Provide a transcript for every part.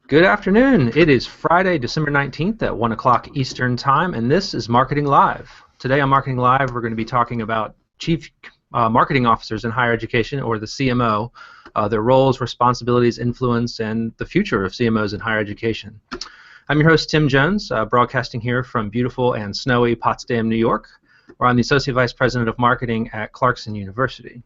Good afternoon. It is Friday, December 19th at 1 o'clock Eastern Time, and this is Marketing Live. Today on Marketing Live, we're going to be talking about Chief Marketing Officers in Higher Education, or the CMO, their roles, responsibilities, influence, and the future of CMOs in higher education. I'm your host, Tim Jones, broadcasting here from beautiful and snowy Potsdam, New York, where I'm the Associate Vice President of Marketing at Clarkson University.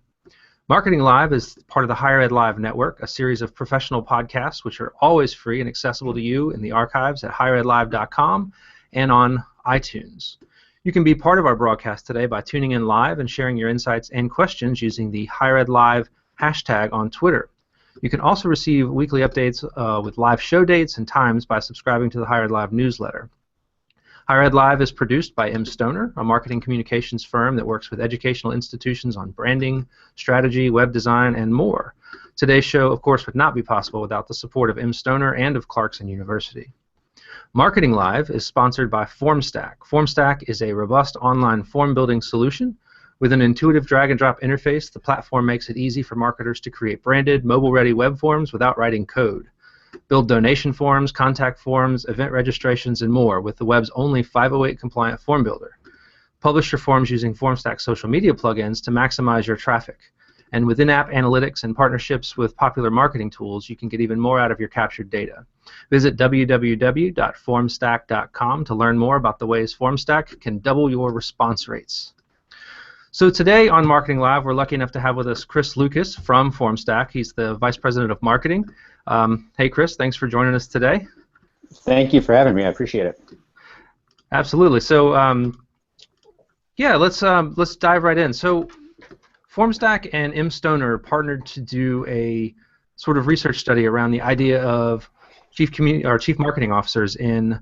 Marketing Live is part of the Higher Ed Live Network, a series of professional podcasts which are always free and accessible to you in the archives at higheredlive.com and on iTunes. You can be part of our broadcast today by tuning in live and sharing your insights and questions using the Higher Ed Live hashtag on Twitter. You can also receive weekly updates with live show dates and times by subscribing to the Higher Ed Live newsletter. Higher Ed Live is produced by M. Stoner, a marketing communications firm that works with educational institutions on branding, strategy, web design, and more. Today's show, of course, would not be possible without the support of M. Stoner and of Clarkson University. Marketing Live is sponsored by Formstack. Formstack is a robust online form building solution. With an intuitive drag-and-drop interface, the platform makes it easy for marketers to create branded, mobile-ready web forms without writing code. Build donation forms, contact forms, event registrations, and more with the web's only 508-compliant form builder. Publish your forms using Formstack social media plugins to maximize your traffic. And with in-app analytics and partnerships with popular marketing tools, you can get even more out of your captured data. Visit www.formstack.com to learn more about the ways Formstack can double your response rates. So today on Marketing Live, we're lucky enough to have with us Chris Lucas from Formstack. He's the Vice President of Marketing. Hey, Chris, thanks for joining us today. Thank you for having me. I appreciate it. Absolutely. So, yeah, let's dive right in. So, Formstack and M. Stoner partnered to do a sort of research study around the idea of chief marketing officers in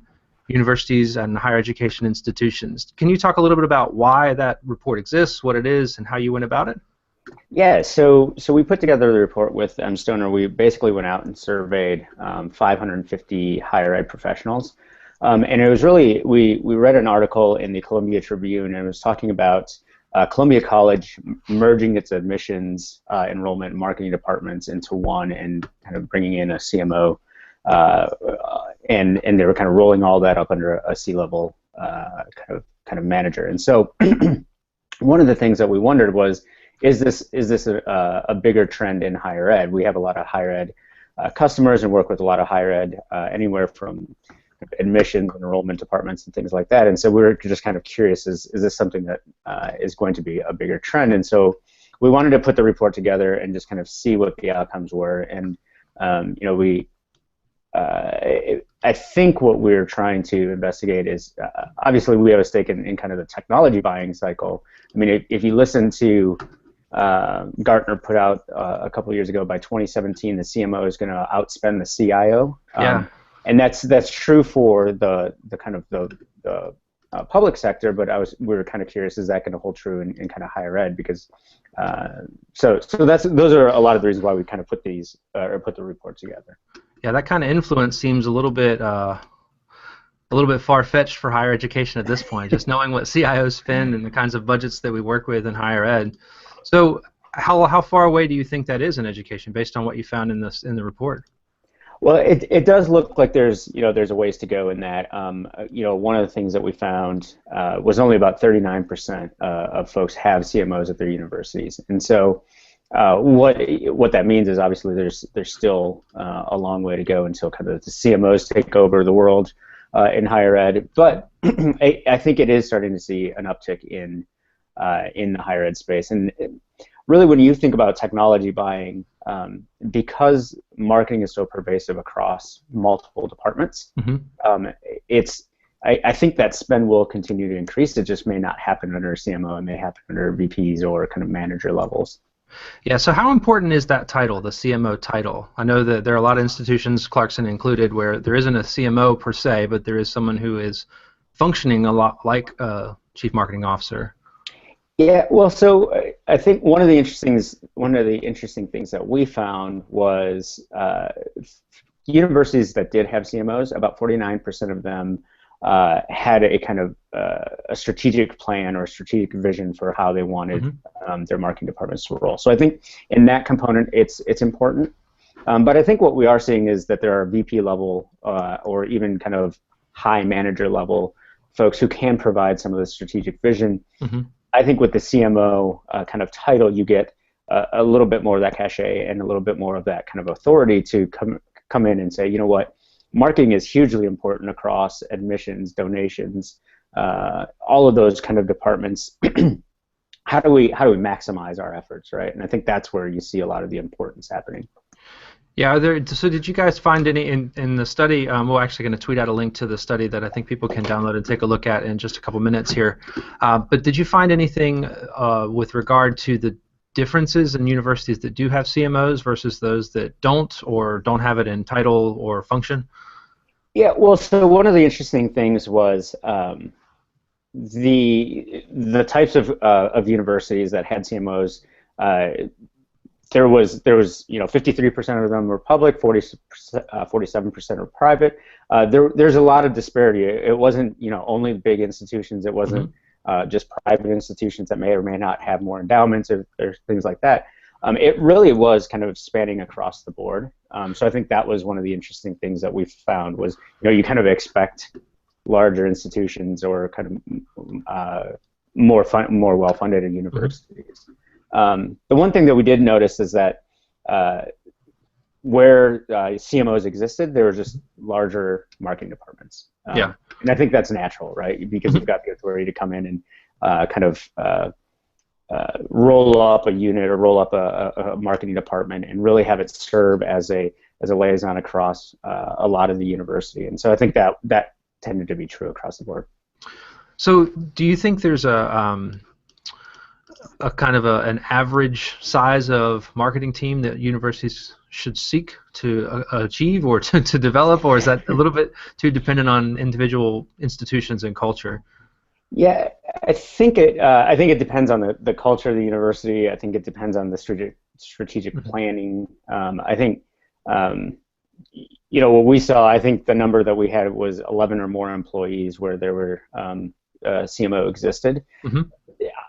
universities and higher education institutions. Can you talk a little bit about why that report exists, what it is, and how you went about it? Yeah, so we put together the report with M. Stoner. We basically went out and surveyed 550 higher ed professionals. And it was really, we read an article in the Columbia Tribune, and it was talking about Columbia College merging its admissions, enrollment, and marketing departments into one and kind of bringing in a CMO. And they were kind of rolling all that up under a C-level kind of manager. And so one of the things that we wondered was, is this a bigger trend in higher ed? We have a lot of higher ed customers and work with a lot of higher ed anywhere from admissions, enrollment departments, and things like that. And so we were just kind of curious: is this something that is going to be a bigger trend? And so we wanted to put the report together and just kind of see what the outcomes were. And I think what we're trying to investigate is obviously we have a stake in kind of the technology buying cycle. I mean, if you listen to Gartner put out a couple of years ago, by 2017, the CMO is going to outspend the CIO. Yeah. And that's true for the kind of the public sector, but we were kind of curious, is that going to hold true in kind of higher ed? Because so those are a lot of the reasons why we kind of put the report together. Yeah, that kind of influence seems a little bit far-fetched for higher education at this point, just knowing what CIOs spend and the kinds of budgets that we work with in higher ed. So how far away do you think that is in education, based on what you found in the report? Well, it does look like there's a ways to go in that. One of the things that we found was only about 39% of folks have CMOs at their universities, and so what that means is obviously there's still a long way to go until kind of the CMOs take over the world in higher ed. But I think it is starting to see an uptick in the higher ed space. And really, when you think about technology buying, because marketing is so pervasive across multiple departments, I think that spend will continue to increase. It just may not happen under a CMO. It may happen under VPs or kind of manager levels. Yeah, so how important is that title, the CMO title? I know that there are a lot of institutions, Clarkson included, where there isn't a CMO per se, but there is someone who is functioning a lot like a chief marketing officer. Yeah, well, so I think one of the interesting things that we found was universities that did have CMOs, about 49% of them had a kind of a strategic plan or a strategic vision for how they wanted their marketing departments to roll. So I think in that component, it's important. But I think what we are seeing is that there are VP level or even kind of high manager level folks who can provide some of the strategic vision. Mm-hmm. I think with the CMO kind of title, you get a little bit more of that cachet and a little bit more of that kind of authority to come in and say, you know what, marketing is hugely important across admissions, donations, all of those kind of departments. How do we maximize our efforts, right? And I think that's where you see a lot of the importance happening. Yeah, so did you guys find any in the study? We're actually going to tweet out a link to the study that I think people can download and take a look at in just a couple minutes here. But did you find anything with regard to the differences in universities that do have CMOs versus those that don't, or don't have it in title or function? Yeah, well, so one of the interesting things was the types of universities that had CMOs. There was 53% of them were public, 47% were private. There's a lot of disparity. It wasn't only big institutions. It wasn't just private institutions that may or may not have more endowments or things like that. It really was kind of spanning across the board. So I think that was one of the interesting things that we found was you kind of expect larger institutions or kind of more well-funded universities. The one thing that we did notice is that where CMOs existed, there were just larger marketing departments. Yeah. And I think that's natural, right? Because you've got the authority to come in and kind of roll up a unit or roll up a marketing department and really have it serve as a liaison across a lot of the university. And so I think that tended to be true across the board. So do you think there's a kind of an average size of marketing team that universities should seek to achieve or to develop, or is that a little bit too dependent on individual institutions and culture? Yeah, I think it depends on the culture of the university. I think it depends on the strategic planning. I think what we saw. I think the number that we had was 11 or more employees where there were CMO existed. Mm-hmm.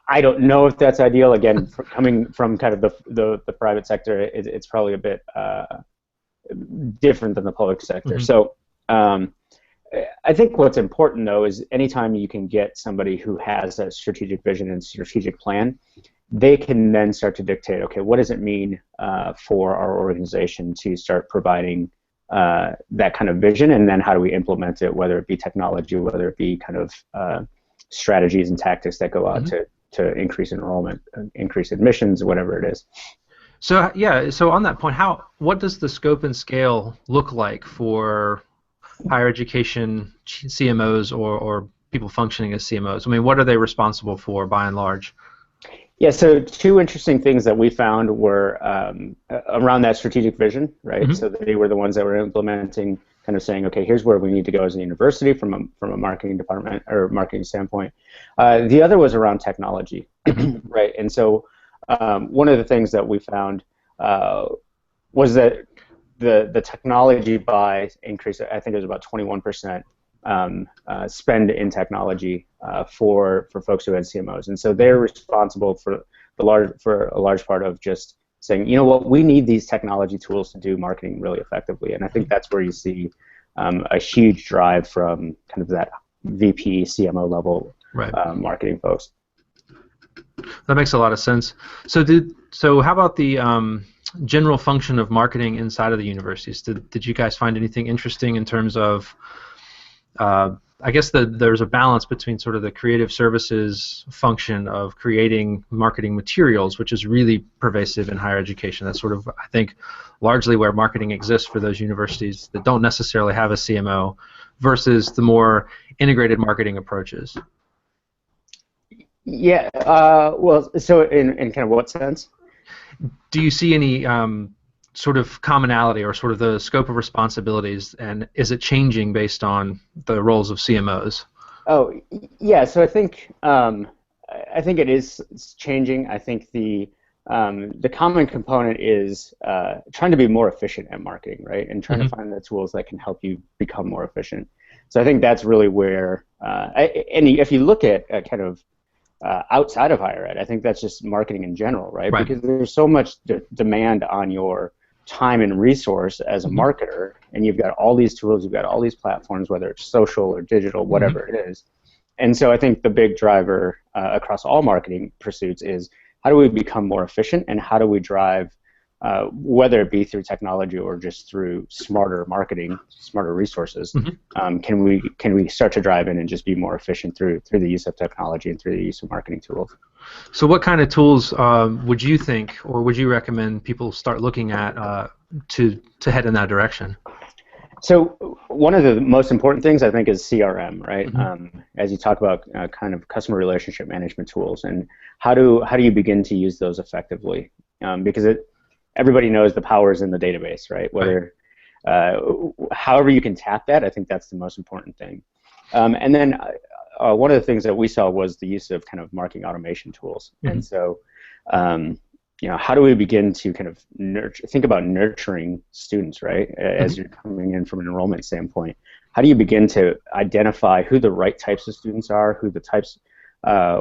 I don't know if that's ideal. Again, coming from kind of the private sector, it's probably a bit different than the public sector. Mm-hmm. So I think what's important, though, is anytime you can get somebody who has a strategic vision and strategic plan, they can then start to dictate, okay, what does it mean for our organization to start providing that kind of vision, and then how do we implement it, whether it be technology, whether it be kind of strategies and tactics that go out to increase enrollment, increase admissions, whatever it is. So yeah, so on that point, what does the scope and scale look like for higher education CMOs or people functioning as CMOs? I mean, what are they responsible for by and large? Yeah, so two interesting things that we found were around that strategic vision, right? Mm-hmm. So they were the ones that were implementing, kind of saying, okay, here's where we need to go as a university from a marketing department or marketing standpoint. The other was around technology, right? And so one of the things that we found was that the technology buy increased. I think it was about 21%. Spend in technology for folks who had CMOs, and so they're responsible for a large part of just saying, you know what, we need these technology tools to do marketing really effectively, and I think that's where you see a huge drive from kind of that VP CMO level marketing folks. That makes a lot of sense. So how about the general function of marketing inside of the universities? Did you guys find anything interesting in terms of I guess there's a balance between sort of the creative services function of creating marketing materials, which is really pervasive in higher education. That's sort of, I think, largely where marketing exists for those universities that don't necessarily have a CMO, versus the more integrated marketing approaches. Yeah, well, so in kind of what sense? Do you see any sort of commonality or sort of the scope of responsibilities, and is it changing based on the roles of CMOs? Oh, yeah. So I think it is changing. I think the common component is trying to be more efficient at marketing, right, and trying to find the tools that can help you become more efficient. So I think that's really where, and if you look at kind of outside of higher ed, I think that's just marketing in general, right? Because there's so much demand on your time and resource as a marketer, and you've got all these tools, you've got all these platforms, whether it's social or digital, whatever it is. And so I think the big driver across all marketing pursuits is how do we become more efficient, and how do we drive, whether it be through technology or just through smarter marketing, smarter resources, can we start to drive in and just be more efficient through the use of technology and through the use of marketing tools? So what kind of tools would you think, or would you recommend people start looking at to head in that direction? So one of the most important things I think is CRM, right? As you talk about kind of customer relationship management tools, and how do you begin to use those effectively? Because everybody knows the power is in the database, right? Whether however you can tap that, I think that's the most important thing. And then one of the things that we saw was the use of kind of marketing automation tools, and so. How do we begin to kind of think about nurturing students, right? As you're coming in from an enrollment standpoint, how do you begin to identify who the right types of students are,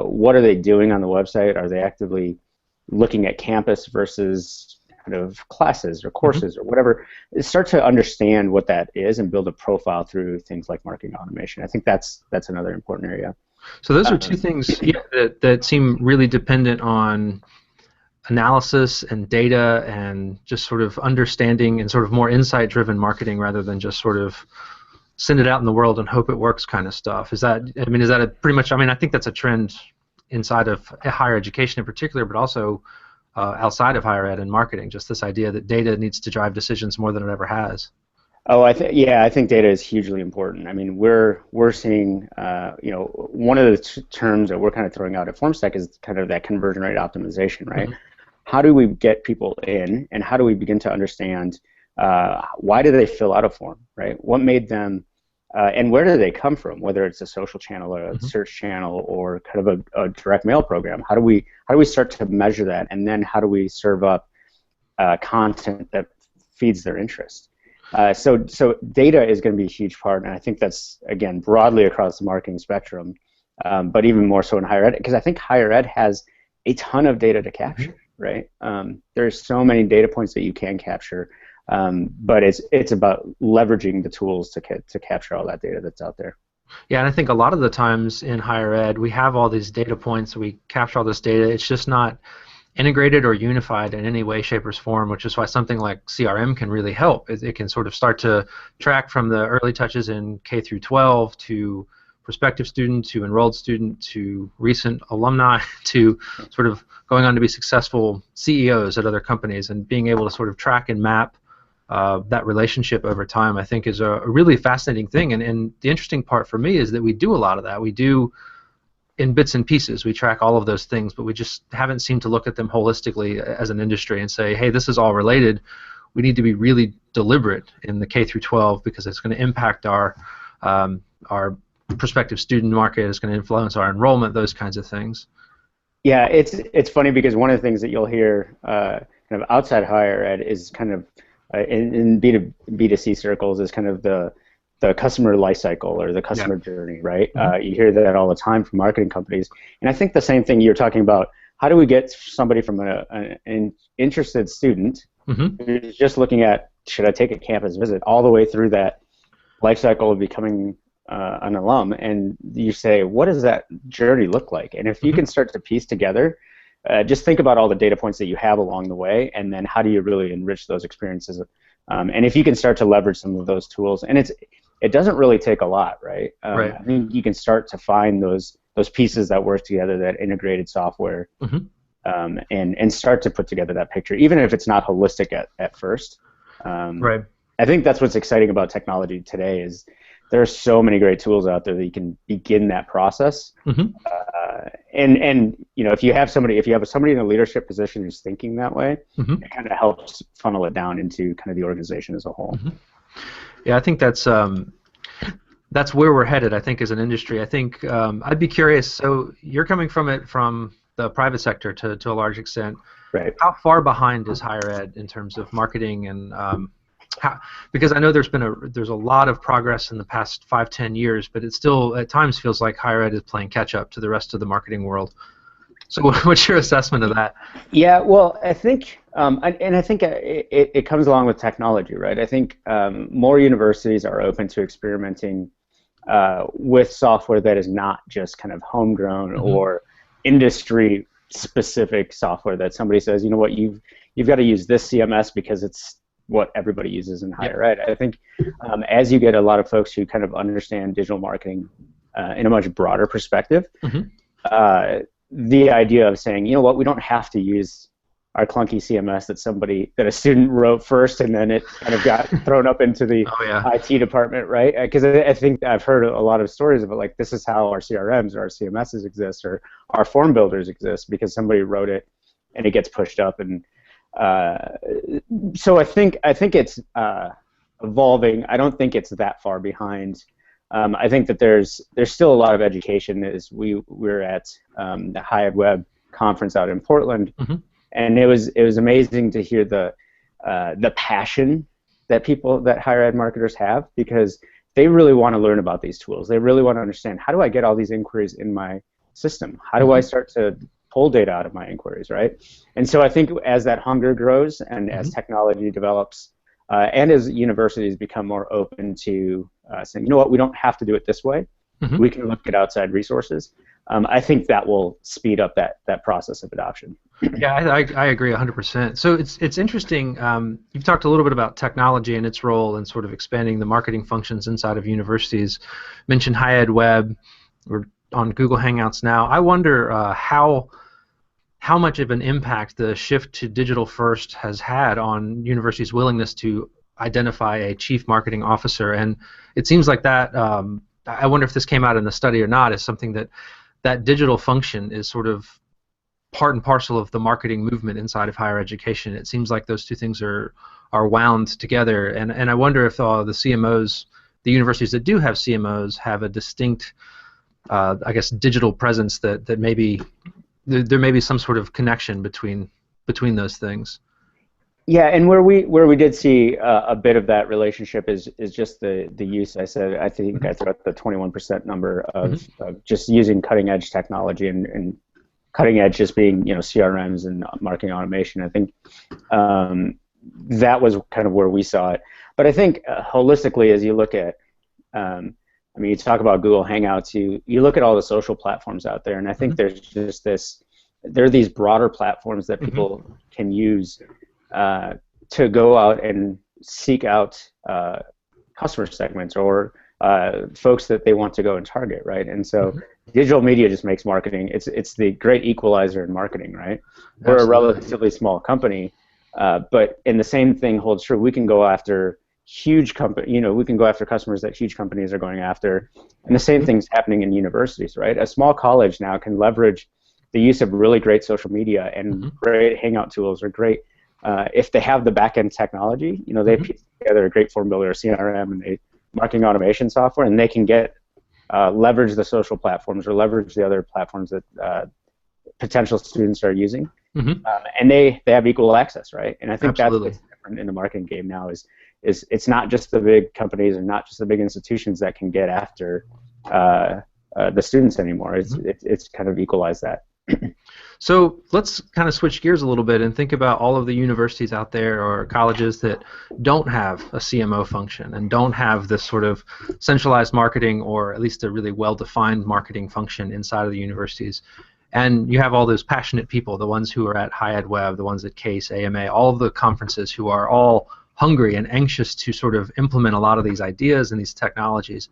what are they doing on the website? Are they actively looking at campus versus kind of classes or courses or whatever? Start to understand what that is and build a profile through things like marketing automation. I think that's another important area. So those are two things that seem really dependent on analysis and data and just sort of understanding and sort of more insight-driven marketing rather than just sort of send it out in the world and hope it works kind of stuff. Is that a pretty much, I think that's a trend inside of higher education in particular, but also outside of higher ed and marketing, just this idea that data needs to drive decisions more than it ever has. Oh, I think data is hugely important. I mean, we're seeing, one of the terms that we're kind of throwing out at Formstack is kind of that conversion rate optimization, right? How do we get people in, and how do we begin to understand why do they fill out a form, right? What made them, and where do they come from? Whether it's a social channel or a search channel or kind of a direct mail program, how do we start to measure that, and then how do we serve up content that feeds their interest? So data is going to be a huge part, and I think that's, again, broadly across the marketing spectrum, but even more so in higher ed, because I think higher ed has a ton of data to capture, right? There's so many data points that you can capture, but it's about leveraging the tools to capture all that data that's out there. Yeah, and I think a lot of the times in higher ed, we have all these data points, we capture all this data, it's just not integrated or unified in any way, shape, or form, which is why something like CRM can really help. It can sort of start to track from the early touches in K through 12 to prospective student to enrolled student to recent alumni to sort of going on to be successful CEOs at other companies, and being able to sort of track and map that relationship over time, I think, is a really fascinating thing. And the interesting part for me is that we do a lot of that. We do in bits and pieces. We track all of those things, but we just haven't seemed to look at them holistically as an industry and say, hey, this is all related. We need to be really deliberate in the K through 12 because it's going to impact our prospective student market. It's going to influence our enrollment, those kinds of things. Yeah, it's funny because one of the things that you'll hear kind of outside higher ed is kind of in B2C circles is kind of the customer life cycle or the customer journey, right? You hear that all the time from marketing companies, and I think the same thing you're talking about. How do we get somebody from an interested student who's just looking at, should I take a campus visit, all the way through that life cycle of becoming an alum, and you say, what does that journey look like? And if you can start to piece together, just think about all the data points that you have along the way, and then how do you really enrich those experiences? And if you can start to leverage some of those tools, and it doesn't really take a lot, right? I think you can start to find those pieces that work together, that integrated software, and start to put together that picture, even if it's not holistic at first. I think that's what's exciting about technology today is there are so many great tools out there that you can begin that process. And if you have somebody in a leadership position who's thinking that way, it kind of helps funnel it down into kind of the organization as a whole. Yeah, I think that's where we're headed, I think, as an industry. I think I'd be curious, so you're coming from the private sector to a large extent. Right. How far behind is higher ed in terms of marketing and because I know there's a lot of progress in the past 5-10 years, but it still at times feels like higher ed is playing catch up to the rest of the marketing world. So what's your assessment of that? Yeah, well, I think And I think it comes along with technology, right? I think more universities are open to experimenting with software that is not just kind of homegrown Mm-hmm. or industry-specific software that somebody says, you know what, you've got to use this CMS because it's what everybody uses in Yep. higher ed. I think as you get a lot of folks who kind of understand digital marketing in a much broader perspective, Mm-hmm. uh, the idea of saying, you know what, we don't have to use our clunky CMS that a student wrote first and then it kind of got thrown up into the Oh yeah. IT department, right? Because I think I've heard a lot of stories about like this is how our CRMs or our CMSs exist or our form builders exist because somebody wrote it and it gets pushed up and uh, so I think it's evolving. I don't think it's that far behind. I think that there's still a lot of education. As we're at the High Ed Web conference out in Portland, Mm-hmm. and it was amazing to hear the passion that higher ed marketers have because they really want to learn about these tools. They really want to understand how do I get all these inquiries in my system? How do I Mm-hmm. start to pull data out of my inquiries, right? And so I think as that hunger grows and as Mm-hmm. technology develops, and as universities become more open to saying, you know what, we don't have to do it this way. Mm-hmm. We can look at outside resources. I think that will speed up that process of adoption. Yeah, I agree 100%. So it's interesting. You've talked a little bit about technology and its role in sort of expanding the marketing functions inside of universities. Mentioned High Ed Web. We're on Google Hangouts now. I wonder how much of an impact the shift to digital first has had on universities' willingness to identify a chief marketing officer. And it seems like that. I wonder if this came out in the study or not. Is something that digital function is sort of part and parcel of the marketing movement inside of higher education. It seems like those two things are wound together, and I wonder if the CMOs, the universities that do have CMOs, have a distinct, I guess, digital presence that maybe there may be some sort of connection between those things. Yeah, and where we did see a bit of that relationship is just the use. I think I Mm-hmm. threw out the 21% number Mm-hmm. of just using cutting edge technology and cutting edge just being CRMs and marketing automation. I think that was kind of where we saw it. But I think holistically, as you look at, I mean, you talk about Google Hangouts, you look at all the social platforms out there, and I think there's just there are these broader platforms that Mm-hmm. people can use to go out and seek out customer segments or folks that they want to go and target, right? And so Mm-hmm. digital media just makes marketing. It's the great equalizer in marketing, right? We're a Absolutely. relatively small company, but and the same thing holds true. We can go after huge company, we can go after customers that huge companies are going after, and the same Mm-hmm. thing's happening in universities, right? A small college now can leverage the use of really great social media and Mm-hmm. great hangout tools or great if they have the back-end technology, they Mm-hmm. piece together a great form builder, a CRM, and a marketing automation software, and they can get leverage the social platforms or leverage the other platforms that potential students are using, Mm-hmm. and they have equal access, right? And I think that's Absolutely. what's different in the marketing game now is it's not just the big companies or not just the big institutions that can get after the students anymore. Mm-hmm. It's kind of equalized that. So let's kind of switch gears a little bit and think about all of the universities out there or colleges that don't have a CMO function and don't have this sort of centralized marketing or at least a really well-defined marketing function inside of the universities. And you have all those passionate people, the ones who are at High Ed Web, the ones at CASE, AMA, all of the conferences who are all hungry and anxious to sort of implement a lot of these ideas and these technologies.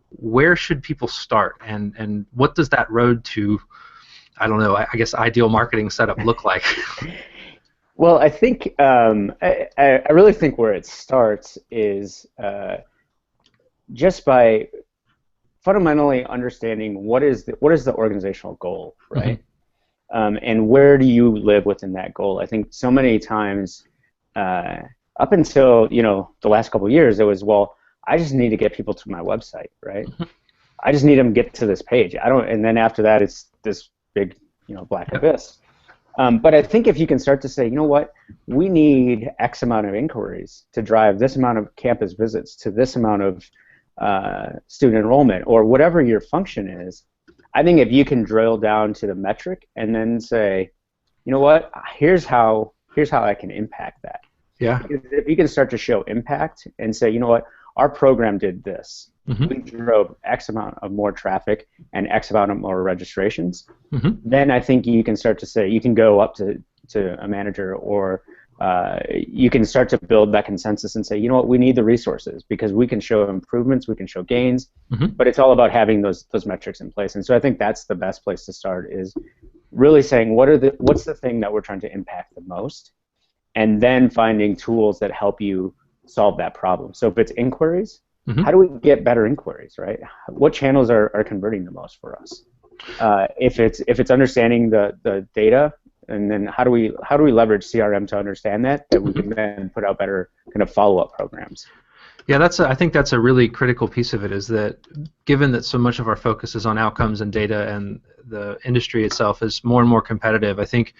Where should people start, and what does that road to, I don't know, I guess ideal marketing setup look like? Well, I think I really think where it starts is just by fundamentally understanding what is the organizational goal, Mm-hmm. right? And where do you live within that goal? I think so many times up until the last couple of years, it was, well, I just need to get people to my website, right? Mm-hmm. I just need them to get to this page. I don't, and then after that, it's this big black Yep. abyss. But I think if you can start to say, you know what, we need X amount of inquiries to drive this amount of campus visits to this amount of student enrollment or whatever your function is, I think if you can drill down to the metric and then say, you know what, here's how here's how I can impact that. Yeah. Because if you can start to show impact and say, you know what, our program did this. We drove X amount of more traffic and X amount of more registrations. Then I think you can start to say, you can go up to a manager, or you can start to build that consensus and say, you know what, we need the resources because we can show improvements, we can show gains, but it's all about having those metrics in place. And so I think that's the best place to start, is really saying what's the thing that we're trying to impact the most, and then finding tools that help you solve that problem. So if it's inquiries, how do we get better inquiries, right? What channels are converting the most for us? If it's understanding the data, and then how do we leverage CRM to understand that we can then put out better kind of follow-up programs. Yeah, I think that's a really critical piece of it, is that given that so much of our focus is on outcomes and data, and the industry itself is more and more competitive, I think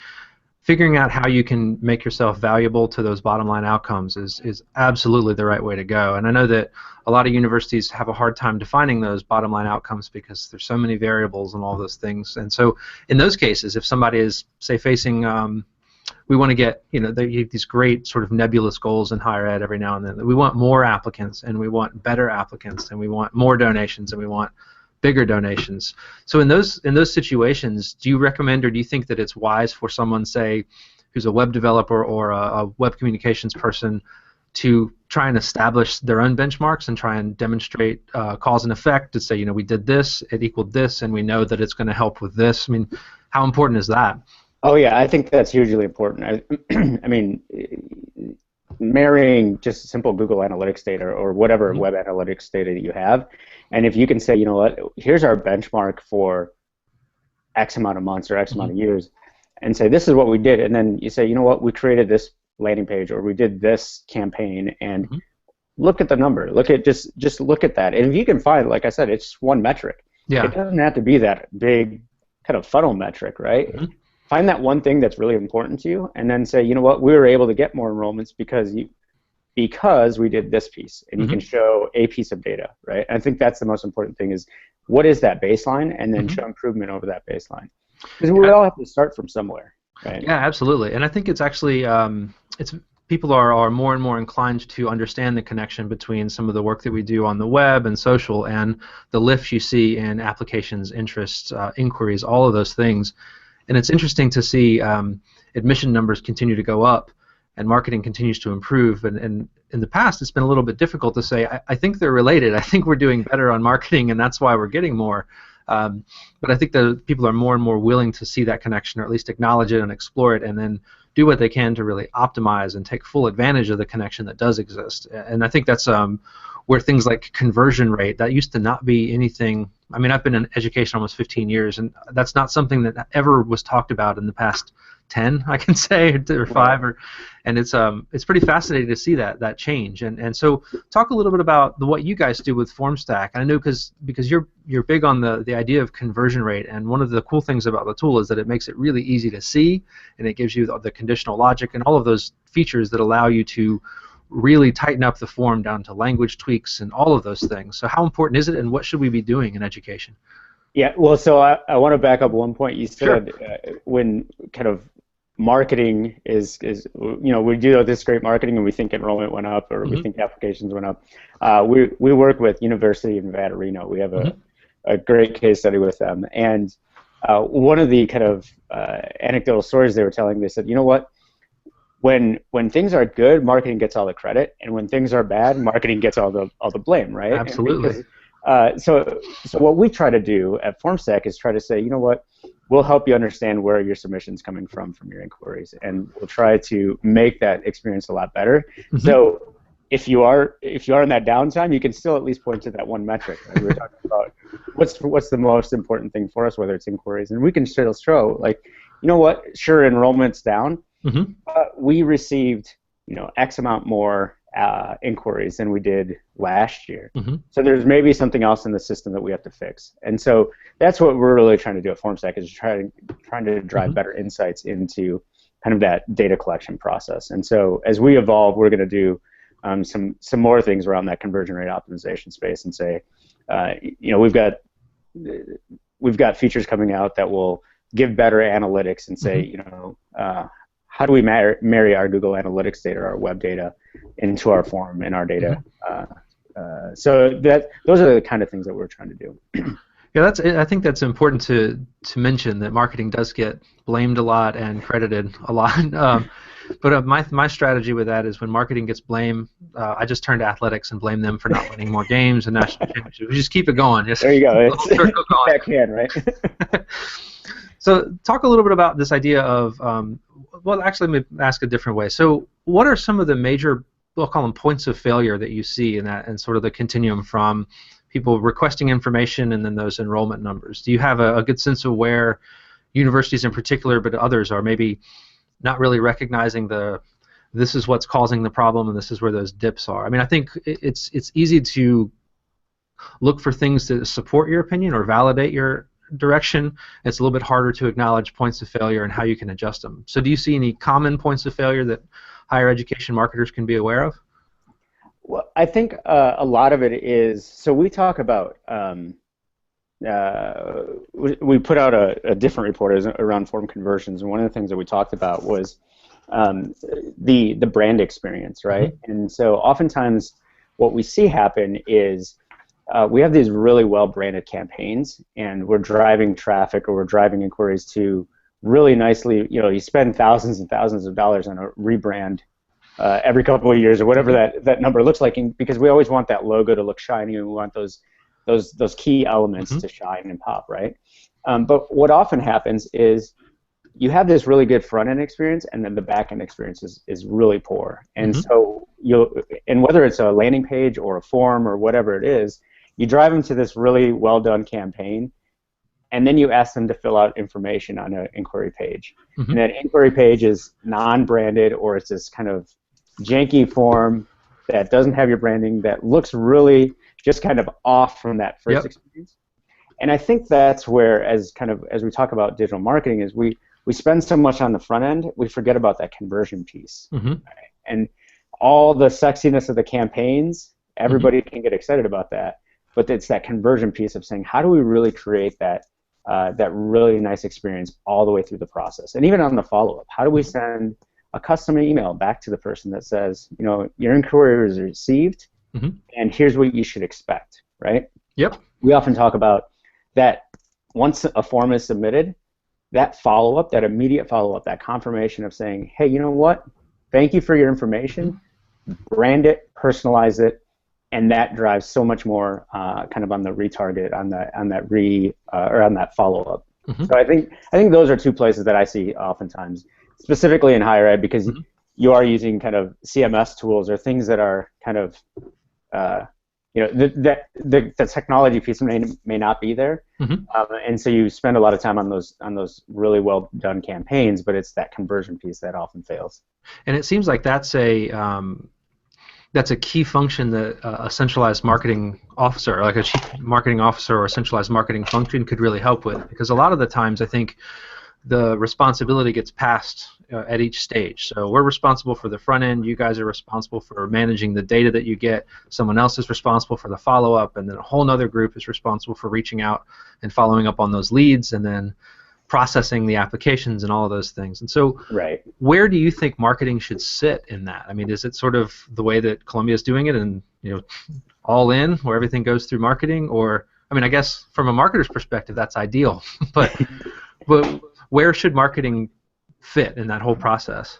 figuring out how you can make yourself valuable to those bottom line outcomes is absolutely the right way to go. And I know that a lot of universities have a hard time defining those bottom line outcomes because there's so many variables and all those things. And so in those cases, if somebody is, say, facing, we want to get, you have these great sort of nebulous goals in higher ed every now and then. We want more applicants, and we want better applicants, and we want more donations, and we want bigger donations. So in those situations, do you recommend, or do you think that it's wise for someone, say, who's a web developer or a web communications person, to try and establish their own benchmarks and try and demonstrate cause and effect, to say, we did this, it equaled this, and we know that it's going to help with this? I mean, how important is that? Oh yeah, I think that's hugely important. I mean, marrying just simple Google Analytics data or whatever web analytics data that you have, and if you can say, you know what, here's our benchmark for X amount of months or X amount of years, and say this is what we did, and then you say, you know what, we created this landing page, or we did this campaign, and look at the number. Look at just look at that, and if you can find, like I said, it's one metric. Yeah. It doesn't have to be that big kind of funnel metric, right? Find that one thing that's really important to you, and then say, you know what, we were able to get more enrollments because we did this piece, and you can show a piece of data, right? I think that's the most important thing, is what is that baseline, and then show improvement over that baseline, because we all have to start from somewhere, right? Yeah, absolutely. And I think it's actually people are more and more inclined to understand the connection between some of the work that we do on the web and social, and the lift you see in applications, interests, inquiries, all of those things. And it's interesting to see admission numbers continue to go up, and marketing continues to improve. And in the past, it's been a little bit difficult to say, I think they're related. I think we're doing better on marketing, and that's why we're getting more. But I think the people are more and more willing to see that connection, or at least acknowledge it and explore it, and then do what they can to really optimize and take full advantage of the connection that does exist. And I think that's where things like conversion rate, that used to not be anything. I mean, I've been in education almost 15 years, and that's not something that ever was talked about in the past 10, I can say, or 5, and it's pretty fascinating to see that change. And so talk a little bit about what you guys do with Formstack. I know because you're big on the idea of conversion rate, and one of the cool things about the tool is that it makes it really easy to see, and it gives you the conditional logic and all of those features that allow you to really tighten up the form down to language tweaks and all of those things. So how important is it, and what should we be doing in education? Yeah, well, so I want to back up one point. You said when kind of marketing is we do this great marketing and we think enrollment went up, or we think applications went up. We work with University of Nevada, Reno. We have a great case study with them, and one of the kind of anecdotal stories they were telling, they said, you know what, when things are good, marketing gets all the credit, and when things are bad, marketing gets all the blame, right? Absolutely. So what we try to do at Formstack is try to say, you know what, we'll help you understand where your submission's coming from your inquiries, and we'll try to make that experience a lot better. So if you are in that downtime, you can still at least point to that one metric. Right? We were talking about what's the most important thing for us, whether it's inquiries, and we can still show, like, you know what, sure, enrollment's down, but we received X amount more inquiries than we did last year. So there's maybe something else in the system that we have to fix. And so that's what we're really trying to do at Formstack, is trying to drive better insights into kind of that data collection process. And so as we evolve, we're going to do some more things around that conversion rate optimization space, and say, we've got features coming out that will give better analytics and say, how do we marry our Google Analytics data, our web data, into our form and our data? So those are the kind of things that we're trying to do. Yeah, I think that's important to mention, that marketing does get blamed a lot and credited a lot. But my strategy with that is when marketing gets blamed, I just turn to athletics and blame them for not winning more games and national championships. We just keep it going. Just there you go. It's that can, right? So talk a little bit about this idea of, well, actually, let me ask a different way. So what are some of the major, we'll call them points of failure that you see in that, and sort of the continuum from people requesting information and then those enrollment numbers? Do you have a good sense of where universities in particular, but others, are maybe not really recognizing this is what's causing the problem and this is where those dips are? I mean, I think it's easy to look for things that support your opinion or validate your direction. It's a little bit harder to acknowledge points of failure and how you can adjust them. So do you see any common points of failure that higher education marketers can be aware of? Well, I think a lot of it is, so we talk about, we put out a different report around form conversions, and one of the things that we talked about was the brand experience, right? And so oftentimes what we see happen is we have these really well-branded campaigns, and we're driving traffic or we're driving inquiries to really nicely, you spend thousands and thousands of dollars on a rebrand every couple of years or whatever that number looks like, and because we always want that logo to look shiny, and we want those key elements to shine and pop, right? But what often happens is you have this really good front-end experience, and then the back-end experience is really poor. And so and whether it's a landing page or a form or whatever it is, you drive them to this really well-done campaign, and then you ask them to fill out information on an inquiry page. And that inquiry page is non-branded, or it's this kind of janky form that doesn't have your branding, that looks really just kind of off from that first experience. And I think that's where, as we talk about digital marketing, is we spend so much on the front end, we forget about that conversion piece. Right? And all the sexiness of the campaigns, everybody can get excited about that, but it's that conversion piece of saying, how do we really create that really nice experience all the way through the process? And even on the follow-up, how do we send a custom email back to the person that says, your inquiry is received, and here's what you should expect, right? Yep. We often talk about that once a form is submitted, that follow-up, that immediate follow-up, that confirmation of saying, hey, you know what? Thank you for your information. Brand it, personalize it, and that drives so much more kind of on the retarget, on that follow-up. So I think those are two places that I see oftentimes, specifically in higher ed, because you are using kind of CMS tools or things that are kind of the technology piece may not be there, and so you spend a lot of time on those really well done campaigns, but it's that conversion piece that often fails. And it seems like that's a key function that a centralized marketing officer, like a chief marketing officer or a centralized marketing function, could really help with, because a lot of the times I think the responsibility gets passed at each stage. So we're responsible for the front end, you guys are responsible for managing the data that you get, someone else is responsible for the follow-up, and then a whole other group is responsible for reaching out and following up on those leads, and then processing the applications and all of those things. And so where do you think marketing should sit in that? I mean, is it sort of the way that Columbia is doing it, and all in, where everything goes through marketing? Or, I mean, I guess from a marketer's perspective that's ideal, but where should marketing fit in that whole process?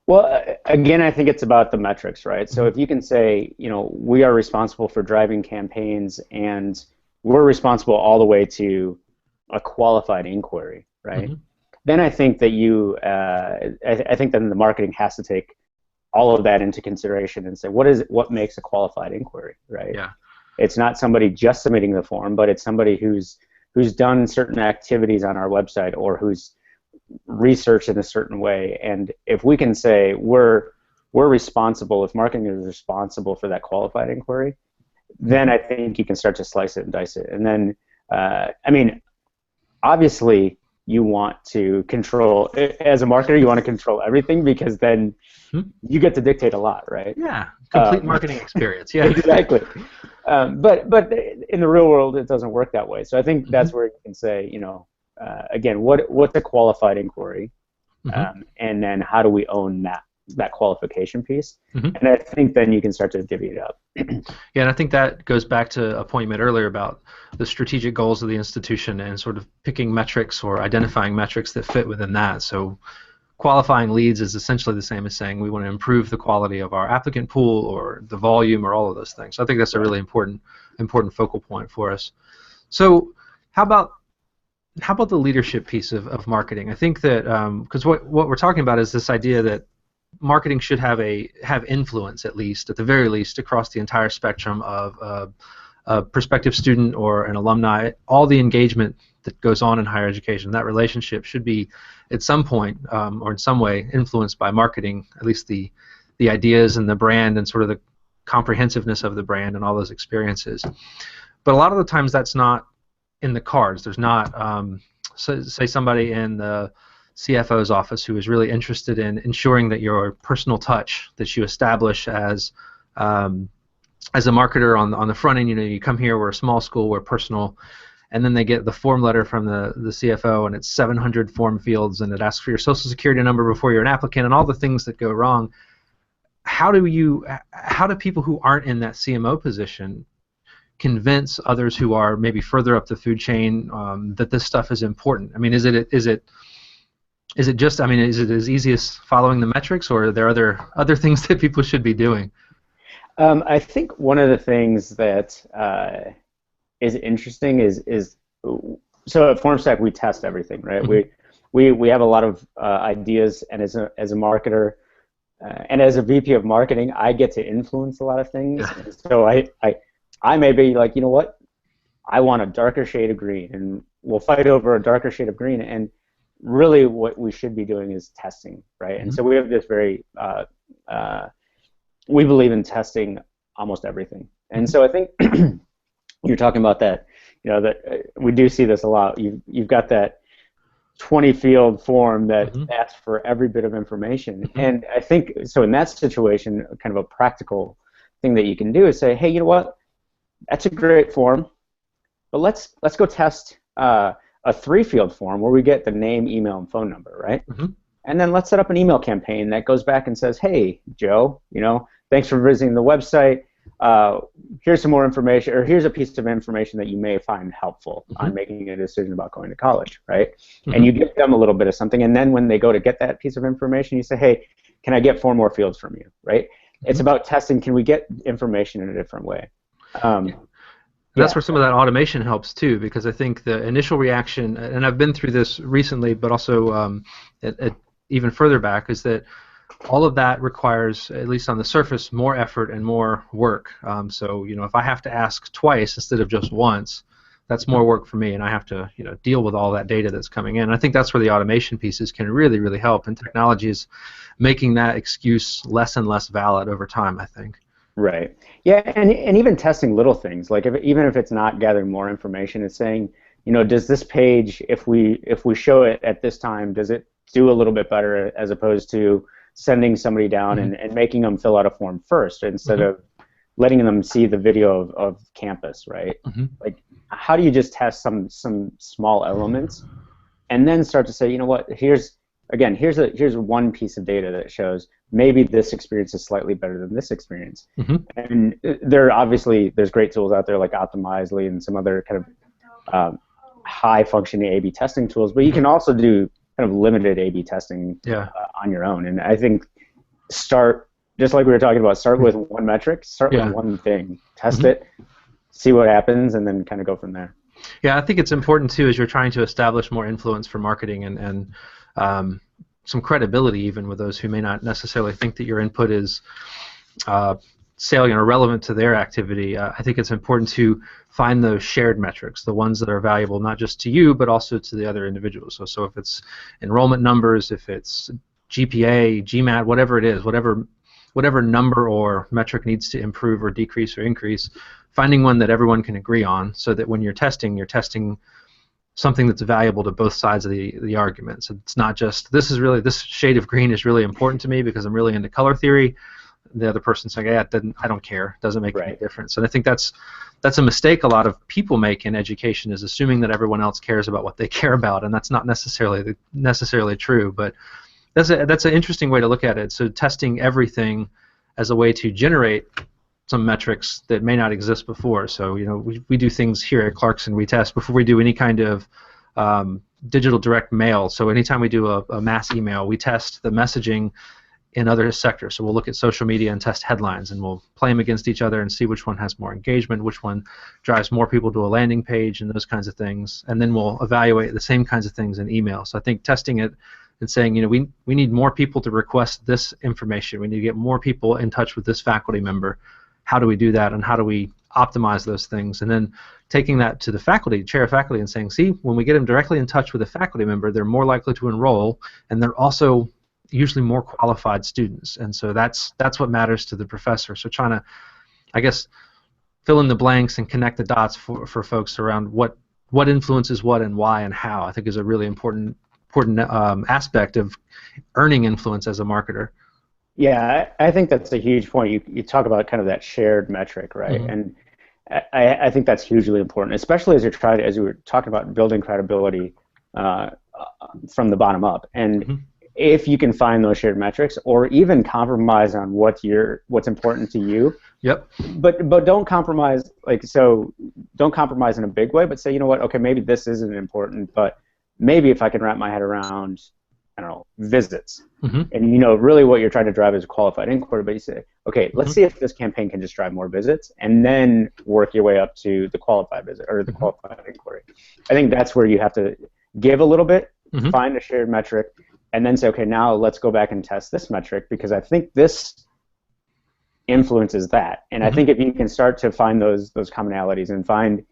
Well, again, I think it's about the metrics, right? So if you can say, we are responsible for driving campaigns, and we're responsible all the way to a qualified inquiry, right? Then I think that I think then the marketing has to take all of that into consideration and say, what makes a qualified inquiry, right? Yeah. It's not somebody just submitting the form, but it's somebody who's done certain activities on our website, or who's researched in a certain way. And if we can say we're responsible, if marketing is responsible for that qualified inquiry, then I think you can start to slice it and dice it. And then, I mean, obviously you want to control, as a marketer, you want to control everything, because then you get to dictate a lot, right? Yeah, complete marketing experience. Yeah, exactly. But in the real world, it doesn't work that way. So I think that's where you can say, again, what's a qualified inquiry, and then how do we own that qualification piece? Mm-hmm. And I think then you can start to divvy it up. Yeah, and I think that goes back to a point you made earlier about the strategic goals of the institution and sort of picking metrics or identifying metrics that fit within that. So qualifying leads is essentially the same as saying we want to improve the quality of our applicant pool or the volume or all of those things. So I think that's a really important focal point for us. So how about the leadership piece of marketing? I think that because what we're talking about is this idea that marketing should have influence, at the very least, across the entire spectrum of a prospective student or an alumni. All the engagement that goes on in higher education, that relationship should be at some point or in some way influenced by marketing, at least the ideas and the brand and sort of the comprehensiveness of the brand and all those experiences. But a lot of the times that's not in the cards. There's not, say somebody in the CFO's office who is really interested in ensuring that your personal touch that you establish as a marketer on the front end. You come here, we're a small school, we're personal, and then they get the form letter from the CFO, and it's 700 form fields, and it asks for your social security number before you're an applicant, and all the things that go wrong. How do people who aren't in that CMO position convince others who are maybe further up the food chain that this stuff is important? I mean, is it as easy as following the metrics, or are there other things that people should be doing? I think one of the things that is interesting is so at Formstack we test everything, right? Mm-hmm. We have a lot of ideas, and as a marketer and as a VP of marketing, I get to influence a lot of things. Yeah. So I may be like, you know what, I want a darker shade of green, and we'll fight over a darker shade of green. And really what we should be doing is testing, right? Mm-hmm. And so we have this very, we believe in testing almost everything. And so I think you're talking about that, that we do see this a lot. You've got that 20 field form that asks for every bit of information. Mm-hmm. And I think, so in that situation, kind of a practical thing that you can do is say, hey, you know what, that's a great form, but let's go test a 3-field form where we get the name, email, and phone number, right? Mm-hmm. And then let's set up an email campaign that goes back and says, hey, Joe, thanks for visiting the website. Here's some more information, or here's a piece of information that you may find helpful on making a decision about going to college, right? And you give them a little bit of something, and then when they go to get that piece of information, you say, hey, can I get 4 more fields from you, right? It's about testing, can we get information in a different way? That's where some of that automation helps too, because I think the initial reaction, and I've been through this recently, but also even further back, is that all of that requires, at least on the surface, more effort and more work. So if I have to ask twice instead of just once, that's more work for me, and I have to deal with all that data that's coming in. And I think that's where the automation pieces can really, really help, and technology is making that excuse less and less valid over time, I think. Right. Yeah, and even testing little things, like even if it's not gathering more information, it's saying, does this page, if we show it at this time, does it do a little bit better, as opposed to sending somebody down and making them fill out a form first instead of letting them see the video of campus, right? Like, how do you just test some small elements and then start to say, you know what, here's one piece of data that shows maybe this experience is slightly better than this experience. And there's great tools out there like Optimizely and some other kind of high-functioning A/B testing tools, but you can also do kind of limited A/B testing on your own. And I think just like we were talking about, start with one metric, with one thing, test it, see what happens, and then kind of go from there. Yeah, I think it's important too, as you're trying to establish more influence for marketing and some credibility even with those who may not necessarily think that your input is salient or relevant to their activity. I think it's important to find those shared metrics, the ones that are valuable not just to you but also to the other individuals. So if it's enrollment numbers, if it's GPA, GMAT, whatever it is, whatever number or metric needs to improve or decrease or increase, finding one that everyone can agree on, so that when you're testing something that's valuable to both sides of the argument. So it's not just, this shade of green is really important to me because I'm really into color theory. The other person's saying, yeah, I don't care. It doesn't make any difference. And I think that's a mistake a lot of people make in education, is assuming that everyone else cares about what they care about, and that's not necessarily true. But That's an interesting way to look at it. So testing everything as a way to generate some metrics that may not exist before. So we do things here at Clarkson. We test before we do any kind of digital direct mail. So anytime we do a mass email, we test the messaging in other sectors. So we'll look at social media and test headlines, and we'll play them against each other and see which one has more engagement, which one drives more people to a landing page, and those kinds of things. And then we'll evaluate the same kinds of things in email. So I think testing it and saying, we need more people to request this information. We need to get more people in touch with this faculty member. How do we do that, and how do we optimize those things? And then taking that to the faculty, chair of faculty, and saying, see, when we get them directly in touch with a faculty member, they're more likely to enroll, and they're also usually more qualified students. And so that's what matters to the professor. So trying to, I guess, fill in the blanks and connect the dots for folks around what influences what and why and how, I think is a really important aspect of earning influence as a marketer. Yeah, I think that's a huge point. You talk about kind of that shared metric, right? Mm-hmm. And I think that's hugely important, especially as you were talking about building credibility from the bottom up. And mm-hmm. if you can find those shared metrics, or even compromise on what's important to you. Yep. But don't compromise don't compromise in a big way, but say, you know what, okay, maybe this isn't important, but maybe if I can wrap my head around, I don't know, visits. Mm-hmm. And really what you're trying to drive is a qualified inquiry, but you say, okay, let's mm-hmm. see if this campaign can just drive more visits, and then work your way up to the qualified visit or the mm-hmm. qualified inquiry. I think that's where you have to give a little bit, mm-hmm. find a shared metric, and then say, okay, now let's go back and test this metric, because I think this influences that. And mm-hmm. I think if you can start to find those commonalities and find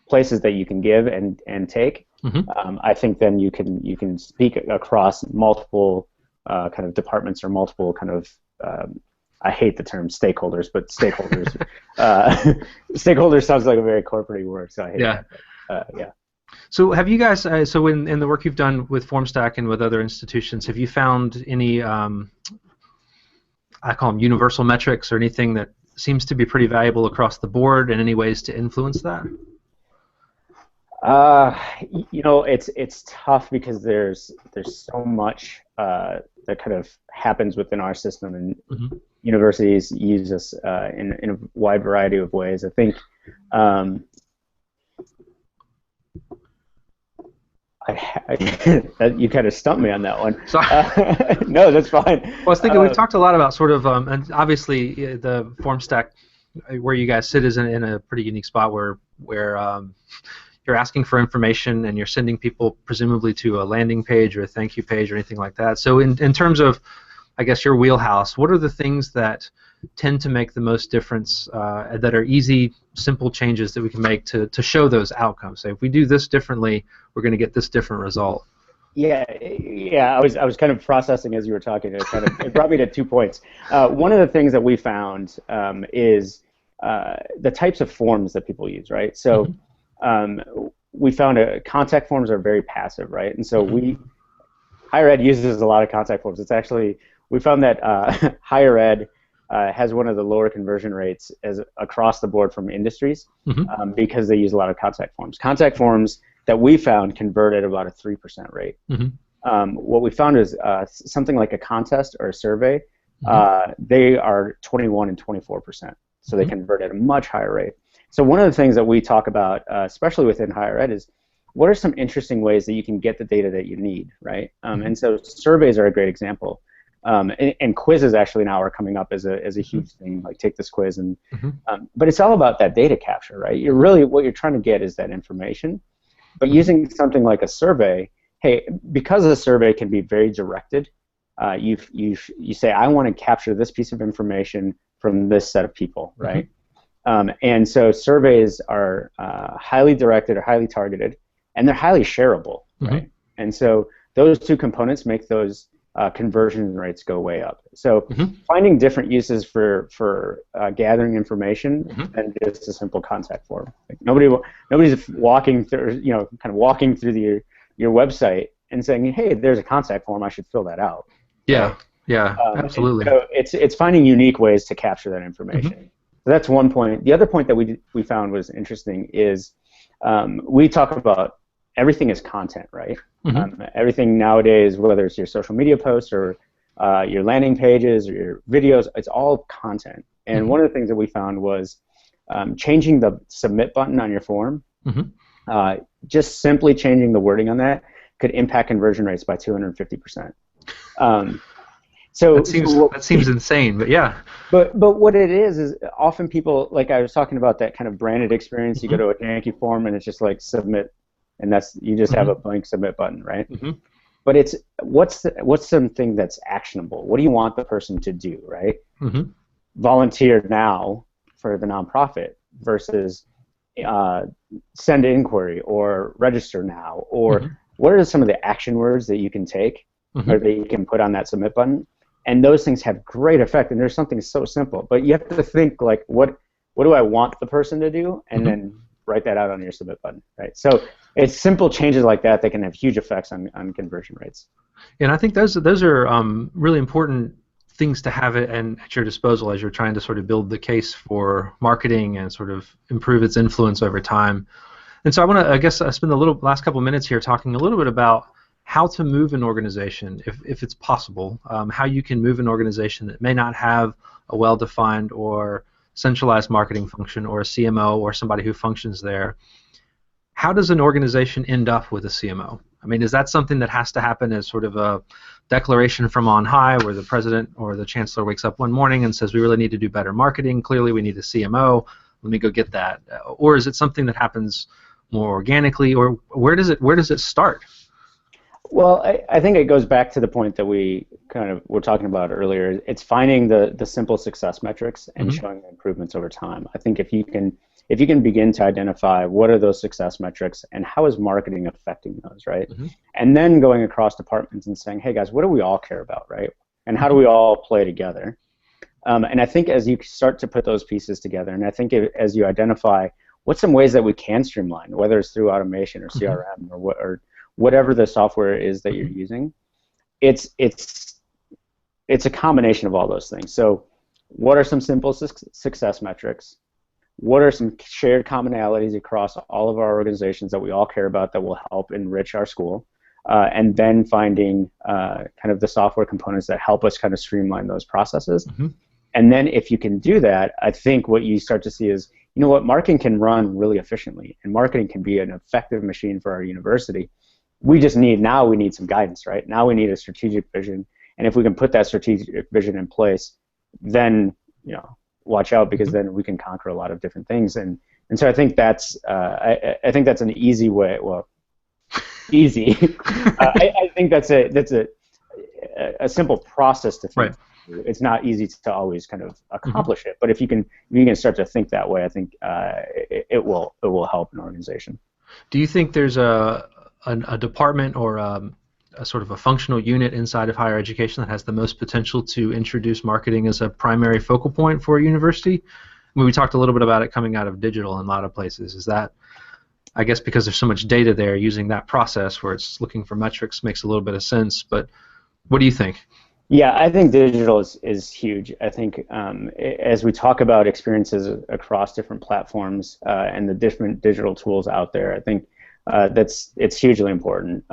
places that you can give and take, mm-hmm. I think then you can speak across multiple kind of departments or multiple kind of I hate the term stakeholders, but stakeholders. Stakeholders sounds like a very corporate word, so I hate that. But, yeah. So have you guys, so in the work you've done with Formstack and with other institutions, have you found any, I call them universal metrics, or anything that seems to be pretty valuable across the board, and any ways to influence that? It's tough, because there's so much that kind of happens within our system, and mm-hmm. universities use us in a wide variety of ways. I think you kind of stumped me on that one. Sorry. No, that's fine. Well, I was thinking we've talked a lot about sort of, and obviously the Formstack, where you guys sit, is in a pretty unique spot where you're asking for information, and you're sending people presumably to a landing page or a thank you page or anything like that. So in terms of, I guess, your wheelhouse, what are the things that tend to make the most difference, that are easy, simple changes that we can make to show those outcomes? Say, if we do this differently, we're going to get this different result. Yeah. I was kind of processing as you were talking. It brought me to 2 points. One of the things that we found is the types of forms that people use, right? So. Mm-hmm. We found contact forms are very passive, right? And so mm-hmm. Higher ed uses a lot of contact forms. It's actually, we found that higher ed has one of the lower conversion rates as across the board from industries, mm-hmm. Because they use a lot of contact forms. Contact forms that we found convert at about a 3% rate. Mm-hmm. What we found is something like a contest or a survey, mm-hmm. They are 21 and 24%. So mm-hmm. they convert at a much higher rate. So one of the things that we talk about, especially within higher ed, is what are some interesting ways that you can get the data that you need, right? And so surveys are a great example. And quizzes actually now are coming up as a huge thing, like take this quiz. And but it's all about that data capture, right? What you're trying to get is that information. But using something like a survey, hey, because a survey can be very directed, you say, I want to capture this piece of information from this set of people, right? And so surveys are highly directed or highly targeted, and they're highly shareable, right? Mm-hmm. And so those two components make those conversion rates go way up. So finding different uses for gathering information than just a simple contact form. Like nobody's walking through, kind of walking through your website and saying, hey, there's a contact form, I should fill that out. Yeah, right? Yeah, absolutely. So it's finding unique ways to capture that information. So that's one point. The other point that we found was interesting is we talk about everything is content, right? Mm-hmm. Everything nowadays, whether it's your social media posts or your landing pages or your videos, it's all content. And Mm-hmm. one of the things that we found was changing the submit button on your form. Mm-hmm. Just simply changing the wording on that could impact conversion rates by 250%. That seems insane, but yeah. But what it is often people, like I was talking about that kind of branded experience. You go to a Yankee form and it's just like submit, and you just have a blank submit button, right? Mm-hmm. But it's what's something that's actionable? What do you want the person to do, right? Mm-hmm. Volunteer now for the nonprofit versus send an inquiry or register now, or what are some of the action words that you can take or that you can put on that submit button? And those things have great effect. And there's something so simple, but you have to think like, what do I want the person to do, and then write that out on your submit button, right? So it's simple changes like that that can have huge effects on conversion rates. And I think those are really important things to have it and at your disposal as you're trying to sort of build the case for marketing and sort of improve its influence over time. And so I want to, I guess, spend the last couple of minutes here talking a little bit about how to move an organization, if it's possible, how you can move an organization that may not have a well-defined or centralized marketing function or a CMO or somebody who functions there. How does an organization end up with a CMO? I mean, is that something that has to happen as sort of a declaration from on high where the president or the chancellor wakes up one morning and says, we really need to do better marketing, clearly we need a CMO, let me go get that? Or is it something that happens more organically, or where does it start? Well, I think it goes back to the point that we kind of were talking about earlier. It's finding the simple success metrics and showing improvements over time. I think if you can begin to identify what are those success metrics and how is marketing affecting those, right? And then going across departments and saying, hey guys, what do we all care about, right? And how do we all play together? And I think as you start to put those pieces together, and I think as you identify what's some ways that we can streamline, whether it's through automation or CRM or whatever the software is that you're using, it's a combination of all those things. So what are some simple success metrics? What are some shared commonalities across all of our organizations that we all care about that will help enrich our school? And then finding kind of the software components that help us kind of streamline those processes. And then if you can do that, I think what you start to see is, you know what, marketing can run really efficiently, and marketing can be an effective machine for our university. We need some guidance, right? Now we need a strategic vision, and if we can put that strategic vision in place, then watch out, because then we can conquer a lot of different things. And so I think that's I think that's an easy way. Well, easy. I think that's a simple process to think. Right. It's not easy to always kind of accomplish it, but if you can start to think that way, I think it will help an organization. Do you think there's a department or a sort of a functional unit inside of higher education that has the most potential to introduce marketing as a primary focal point for a university? I mean, we talked a little bit about it coming out of digital in a lot of places. Is that, I guess because there's so much data there, using that process where it's looking for metrics makes a little bit of sense, but what do you think? Yeah, I think digital is huge. I think as we talk about experiences across different platforms and the different digital tools out there, I think it's hugely important.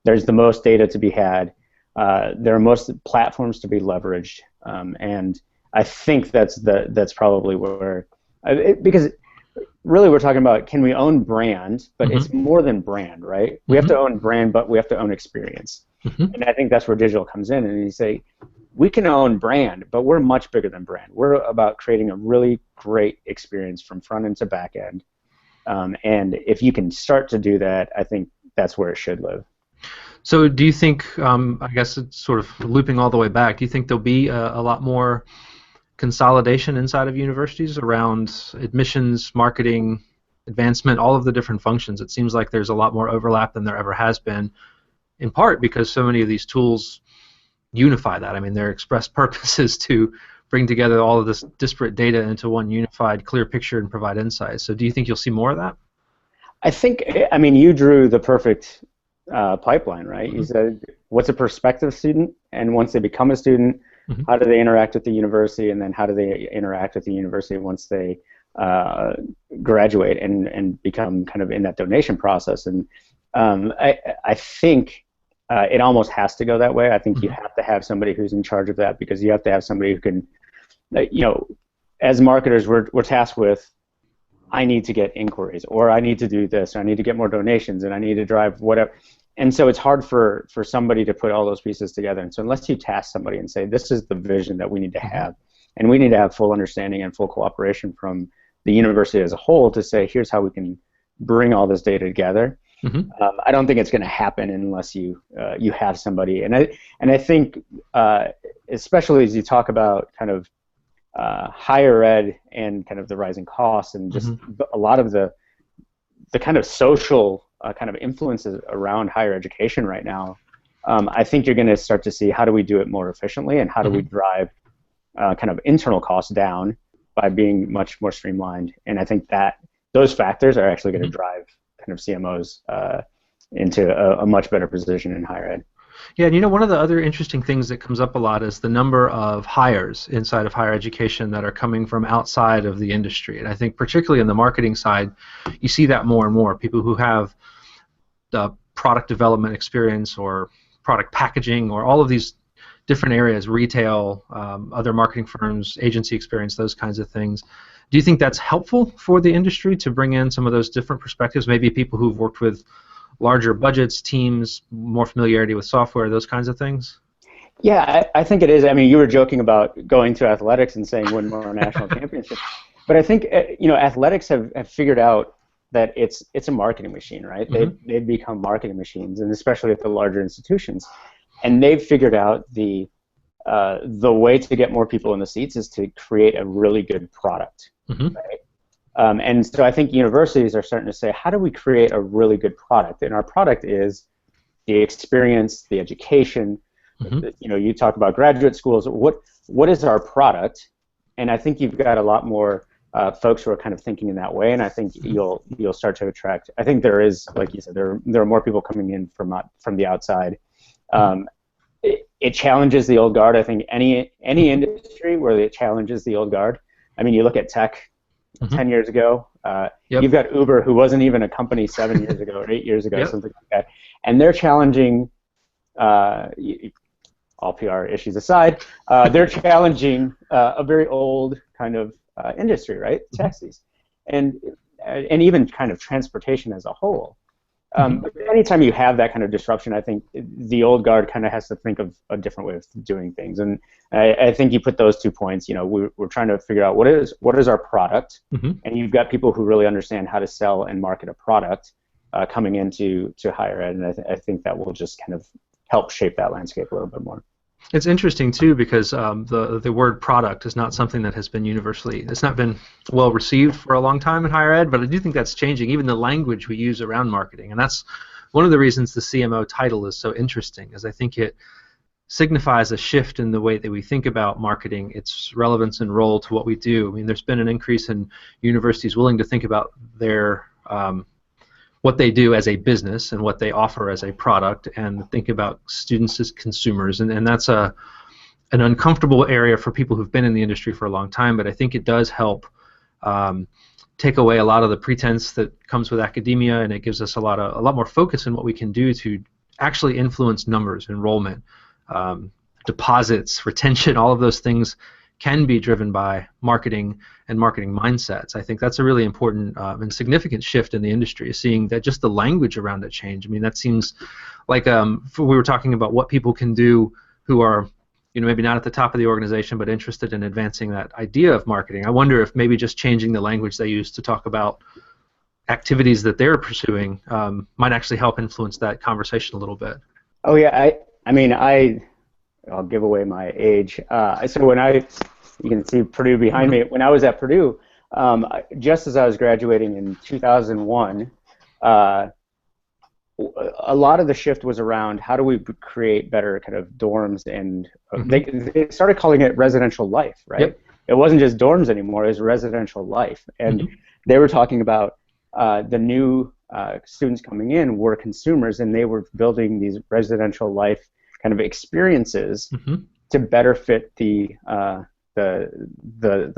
There's the most data to be had. There are most platforms to be leveraged, and I think that's probably where because really we're talking about, can we own brand, but it's more than brand, right? We have to own brand, but we have to own experience. And I think that's where digital comes in, and you say, we can own brand, but we're much bigger than brand. We're about creating a really great experience from front end to back end. And if you can start to do that, I think that's where it should live. So do you think, I guess it's sort of looping all the way back, do you think there'll be a lot more consolidation inside of universities around admissions, marketing, advancement, all of the different functions? It seems like there's a lot more overlap than there ever has been, in part because so many of these tools unify that. I mean, their express purpose is to bring together all of this disparate data into one unified, clear picture and provide insights. So do you think you'll see more of that? I think, you drew the perfect pipeline, right? You said, what's a prospective student? And once they become a student, how do they interact with the university? And then how do they interact with the university once they graduate and become kind of in that donation process? And I think it almost has to go that way. I think you Mhm. have to have somebody who's in charge of that, because you have to have somebody who can, you know, as marketers, we're tasked with, I need to get inquiries, or I need to do this, or I need to get more donations, and I need to drive whatever. And so it's hard for somebody to put all those pieces together. And so unless you task somebody and say, this is the vision that we need to Mhm. have, and we need to have full understanding and full cooperation from the university as a whole to say, here's how we can bring all this data together. Mhm. I don't think it's going to happen unless you have somebody. And I think especially as you talk about kind of higher ed and kind of the rising costs and just Mhm. a lot of the kind of social kind of influences around higher education right now, I think you're going to start to see how do we do it more efficiently, and how do we Mhm. drive kind of internal costs down by being much more streamlined. And I think that those factors are actually going to Mhm. drive kind of CMOs into a much better position in higher ed. Yeah, and you know, one of the other interesting things that comes up a lot is the number of hires inside of higher education that are coming from outside of the industry. And I think particularly in the marketing side, you see that more and more. People who have the product development experience or product packaging or all of these different areas, retail, other marketing firms, agency experience, those kinds of things. Do you think that's helpful for the industry to bring in some of those different perspectives? Maybe people who've worked with larger budgets, teams, more familiarity with software, those kinds of things? Yeah, I think it is. I mean, you were joking about going to athletics and saying win more national championships, but I think athletics have figured out that it's a marketing machine, right? Hmm. They've become marketing machines, and especially at the larger institutions, and they've figured out the way to get more people in the seats is to create a really good product, Hmm. right? And so I think universities are starting to say, how do we create a really good product? And our product is the experience, the education. Hmm. You talk about graduate schools. What is our product? And I think you've got a lot more folks who are kind of thinking in that way. And I think you'll start to attract. I think there is, like you said, there are more people coming in from the outside. Um, it challenges the old guard. I think any industry where it challenges the old guard. I mean, you look at tech Hmm. 10 years ago. Yep. You've got Uber, who wasn't even a company 7 years ago or 8 years ago, Yep. something like that, and they're challenging. Uh, all PR issues aside, they're challenging a very old kind of industry, right? Hmm. Taxis, and even kind of transportation as a whole. Hmm. But anytime you have that kind of disruption, I think the old guard kind of has to think of a different way of doing things. And I think you put those 2 points. We're trying to figure out what is our product, Hmm. and you've got people who really understand how to sell and market a product coming into higher ed, and I think that will just kind of help shape that landscape a little bit more. It's interesting too because the word product is not something that has been universally, it's not been well received for a long time in higher ed, but I do think that's changing, even the language we use around marketing. And that's one of the reasons the CMO title is so interesting, is I think it signifies a shift in the way that we think about marketing, its relevance and role to what we do. I mean, there's been an increase in universities willing to think about their what they do as a business and what they offer as a product, and think about students as consumers, and that's an uncomfortable area for people who've been in the industry for a long time, but I think it does help um, take away a lot of the pretense that comes with academia, and it gives us a lot more focus in what we can do to actually influence numbers, enrollment, um, deposits, retention. All of those things can be driven by marketing and marketing mindsets. I think that's a really important and significant shift in the industry, seeing that just the language around it change. I mean, that seems like we were talking about what people can do who are, maybe not at the top of the organization, but interested in advancing that idea of marketing. I wonder if maybe just changing the language they use to talk about activities that they're pursuing might actually help influence that conversation a little bit. Oh yeah, I mean I'll give away my age. So you can see Purdue behind Mm-hmm. me. When I was at Purdue, just as I was graduating in 2001, uh, a lot of the shift was around how do we create better kind of dorms, and Mm-hmm. they started calling it residential life, right? Yep. It wasn't just dorms anymore; it was residential life, and Mm-hmm. they were talking about the new students coming in were consumers, and they were building these residential life kind of experiences Mm-hmm. to better fit the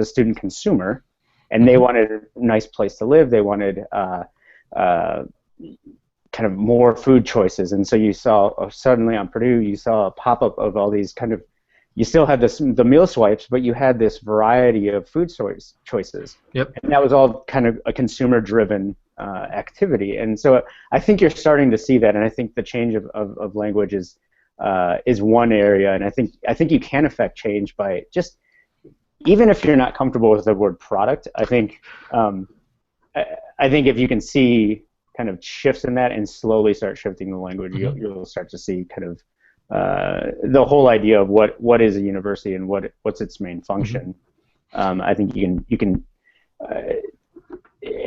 student consumer, and they Mm-hmm. wanted a nice place to live. They wanted uh, kind of more food choices, and so you saw suddenly on Purdue you saw a pop-up of all these kind of, you still had the meal swipes, but you had this variety of food choices. Yep. And that was all kind of a consumer-driven activity. And so I think you're starting to see that, and I think the change of language is one area, and I think you can affect change by just, even if you're not comfortable with the word product, I think if you can see kind of shifts in that and slowly start shifting the language, you'll start to see kind of the whole idea of what is a university and what's its main function. I think you can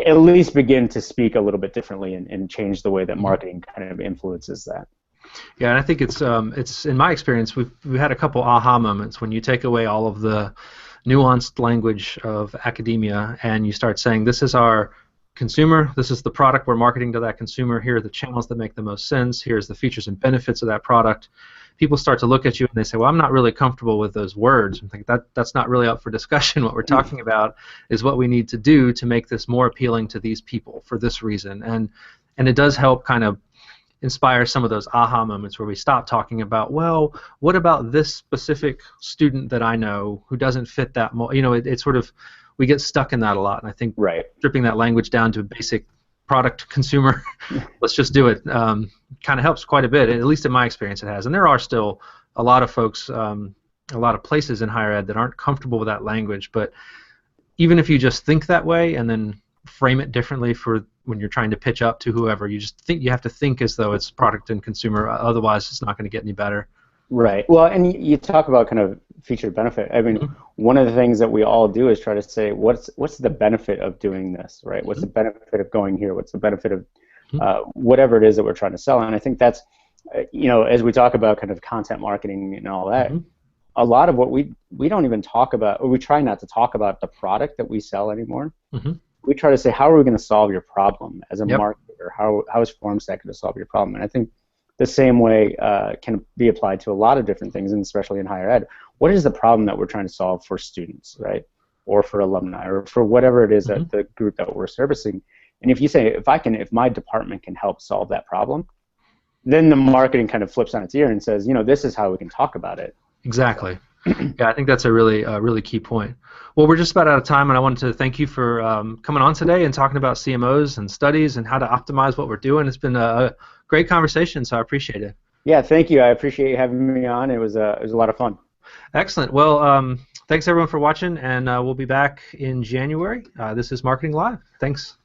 at least begin to speak a little bit differently and change the way that marketing kind of influences that. Yeah, and I think it's in my experience we've had a couple aha moments when you take away all of the nuanced language of academia and you start saying, this is our consumer, this is the product we're marketing to that consumer, here are the channels that make the most sense, here's the features and benefits of that product. People start to look at you and they say, well, I'm not really comfortable with those words. I'm thinking that's not really up for discussion. What we're talking about is what we need to do to make this more appealing to these people for this reason. And it does help kind of inspire some of those aha moments where we stop talking about, well, what about this specific student that I know who doesn't fit that it's sort of, we get stuck in that a lot, and I think stripping that language down to a basic product consumer, let's just do it, kind of helps quite a bit. At least in my experience it has. And there are still a lot of folks, a lot of places in higher ed that aren't comfortable with that language, but even if you just think that way and then frame it differently for when you're trying to pitch up to whoever, you have to think as though it's product and consumer, otherwise it's not going to get any better. Right. Well, and you talk about kind of featured benefit. I mean, one of the things that we all do is try to say, what's the benefit of doing this, right? What's the benefit of going here? What's the benefit of whatever it is that we're trying to sell? And I think that's, as we talk about kind of content marketing and all that, a lot of what we don't even talk about, or we try not to talk about the product that we sell anymore. We try to say, how are we going to solve your problem as a marketer? How is Formstack going to solve your problem? And I think the same way can be applied to a lot of different things, and especially in higher ed. What is the problem that we're trying to solve for students, right? Or for alumni, or for whatever it is that the group that we're servicing. And if you say, if my department can help solve that problem, then the marketing kind of flips on its ear and says, this is how we can talk about it. Exactly. Yeah, I think that's a really key point. Well, we're just about out of time, and I wanted to thank you for coming on today and talking about CMOs and studies and how to optimize what we're doing. It's been a great conversation, so I appreciate it. Yeah, thank you. I appreciate you having me on. It was a lot of fun. Excellent. Well, thanks everyone for watching, and we'll be back in January. This is Marketing Live. Thanks.